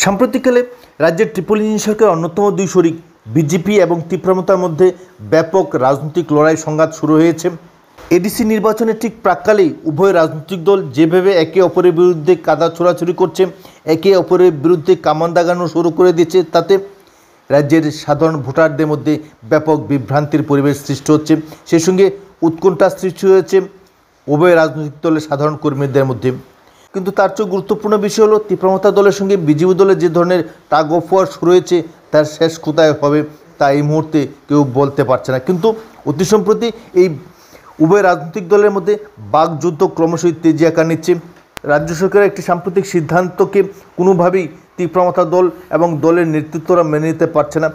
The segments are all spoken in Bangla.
সাম্প্রতিককালে রাজ্যের ট্রিপল ইঞ্জিন সরকারের অন্যতম দুই শরিক বিজেপি এবং তীব্রমতার মধ্যে ব্যাপক রাজনৈতিক লড়াই সংঘাত শুরু হয়েছে। এডিসি নির্বাচনের ঠিক প্রাক্কালেই উভয় রাজনৈতিক দল যেভাবে একে অপরের বিরুদ্ধে কাদা ছোড়াছুড়ি করছে, একে অপরের বিরুদ্ধে কামান দাগানো শুরু করে দিচ্ছে, তাতে রাজ্যের সাধারণ ভোটারদের মধ্যে ব্যাপক বিভ্রান্তির পরিবেশ সৃষ্টি হচ্ছে। সেই সঙ্গে উৎকণ্ঠা সৃষ্টি হয়েছে উভয় রাজনৈতিক দলের সাধারণ কর্মীদের মধ্যে। কিন্তু তার চেয়ে গুরুত্বপূর্ণ বিষয় হলো তীব্রমতা দলের সঙ্গে বিজেপি দলের যে ধরনের টাগ অফ ওয়ার শুরু হয়েছে তার শেষ কোথায় হবে তা এই মুহূর্তে কেউ বলতে পারছে না। কিন্তু অতি সম্প্রতি এই উভয় রাজনৈতিক দলের মধ্যে বাকযুদ্ধ ক্রমশই তেজি আকার নিচ্ছে। রাজ্য সরকারের একটি সাম্প্রতিক সিদ্ধান্তকে কোনোভাবেই তীব্রমতা দল এবং দলের নেতৃত্বরা মেনে নিতে পারছে না।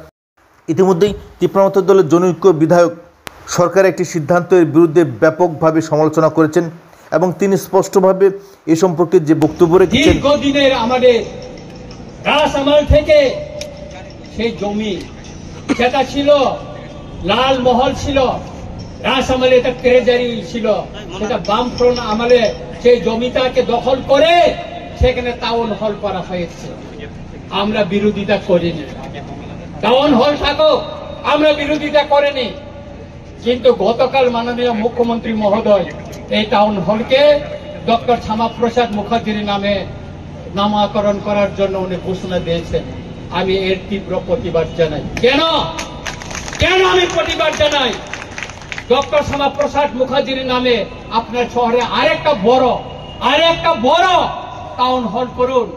ইতিমধ্যেই তীব্রমতা দলের জনৈক বিধায়ক সরকারের একটি সিদ্ধান্তের বিরুদ্ধে ব্যাপকভাবে সমালোচনা করেছেন এবং তিনি স্পষ্টভাবে এই সম্পর্কে যে বক্তব্য রেখেছেন, দীর্ঘদিনের আমাদের রাজআমল থেকে সেই জমি সেটা ছিল লাল মহল ছিল, রাজআমলে এটা ট্রেজারি ছিল, সেটা বামফ্রন্ট আমলে সেই জমিটাকে দখল করে সেখানে টাউন হল করা হয়েছে। আমরা বিরোধিতা করিনি, টাউন হল থাকুক, আমরা বিরোধিতা করিনি। কিন্তু গতকাল মাননীয় মুখ্যমন্ত্রী মহোদয় এই টাউন হলকে ডক্টর শ্যামাপ্রসাদ মুখার্জির নামে নামকরণ করার জন্য উনি ঘোষণা দিয়েছেন। আমি এর তীব্র প্রতিবাদ জানাই। কেন আমি প্রতিবাদ জানাই? ডক্টর শ্যামাপ্রসাদ মুখার্জির নামে আপনার শহরে আরেকটা বড় টাউন হল করুন।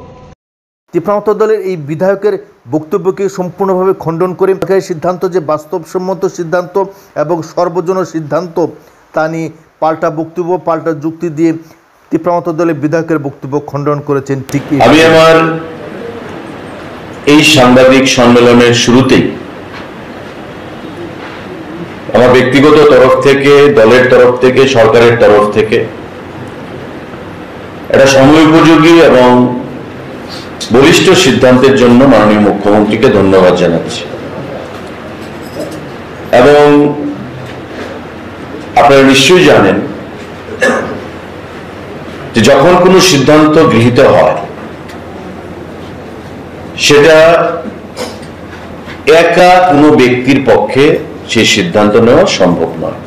তীব্রমতা দলের এই বিধায়কের বক্তব্যকে সম্পূর্ণভাবে খণ্ডন করে সরকারের সিদ্ধান্ত যে বাস্তবসম্মত সিদ্ধান্ত এবং সর্বজনীন সিদ্ধান্ত তা নিয়ে পাল্টা বক্তব্য, পাল্টা যুক্তি দিয়ে তীব্রমতা দলের বিধায়কের বক্তব্য খণ্ডন করেছেন। ঠিক আমি আমার এই সাংবাদিক সম্মেলনের শুরুতেই আমার ব্যক্তিগত তরফ থেকে, দলের তরফ থেকে, সরকারের তরফ থেকে একটা সময়োপযোগী এবং বলিষ্ঠ সিদ্ধান্তের জন্য মাননীয় মুখ্যমন্ত্রীকে ধন্যবাদ জানাচ্ছি। এবং আপনারা নিশ্চয়ই জানেন যে যখন কোনো সিদ্ধান্ত গৃহীত হয় সেটা একা কোনো ব্যক্তির পক্ষে সেই সিদ্ধান্ত নেওয়া সম্ভব নয়।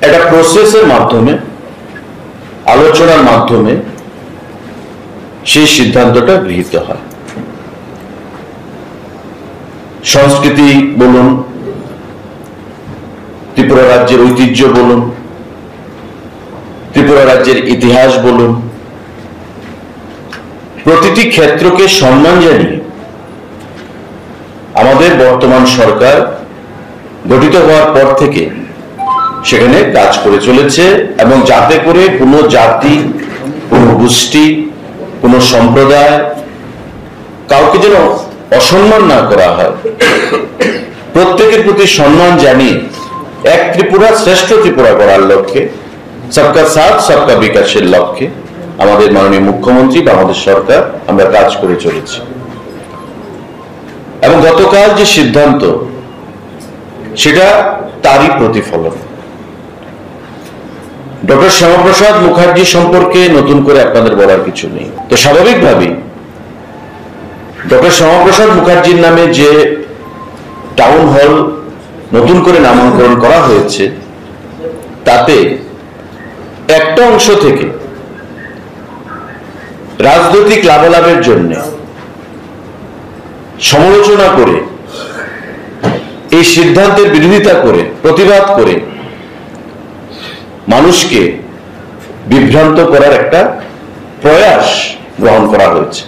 একটা প্রসেসের মাধ্যমে, আলোচনার মাধ্যমে সেই সিদ্ধান্তটা গৃহীত হয়। সংস্কৃতি বলুন, ত্রিপুরা রাজ্যের ঐতিহ্য বলুন, ত্রিপুরা রাজ্যের ইতিহাস বলুন, প্রতিটি ক্ষেত্রকে সম্মান জানিয়ে আমাদের বর্তমান সরকার গঠিত হওয়ার পর থেকে সেখানে কাজ করে চলেছে এবং যাতে করে কোনো জাতি, কোনো গোষ্ঠী, কোনো সম্প্রদায় কাউকে যেন অসম্মান না করা হয়, প্রত্যেকের প্রতি সম্মান জানিয়ে এক ত্রিপুরা, শ্রেষ্ঠ ত্রিপুরা গড়ার লক্ষ্যে, সবকা সাথ সবকা বিকাশের লক্ষ্যে আমাদের মাননীয় মুখ্যমন্ত্রী বা আমাদের সরকার আমরা কাজ করে চলেছি। এবং গতকাল যে সিদ্ধান্ত সেটা তারই প্রতিফলন। ডক্টর শ্যামাপ্রসাদ মুখার্জি সম্পর্কে নতুন করে আপনাদের বলার কিছু নেই। তো স্বাভাবিকভাবেই ডক্টর শ্যামাপ্রসাদ মুখার্জির নামে যে টাউন হল নতুন করে নামকরণ করা হয়েছে তাতে একটা অংশ থেকে রাজনৈতিক লাভালাভের জন্য সমালোচনা করে, এই সিদ্ধান্তের বিরোধিতা করে, প্রতিবাদ করে মানুষকে বিভ্রান্ত করার একটা প্রয়াস গ্রহণ করা হয়েছে।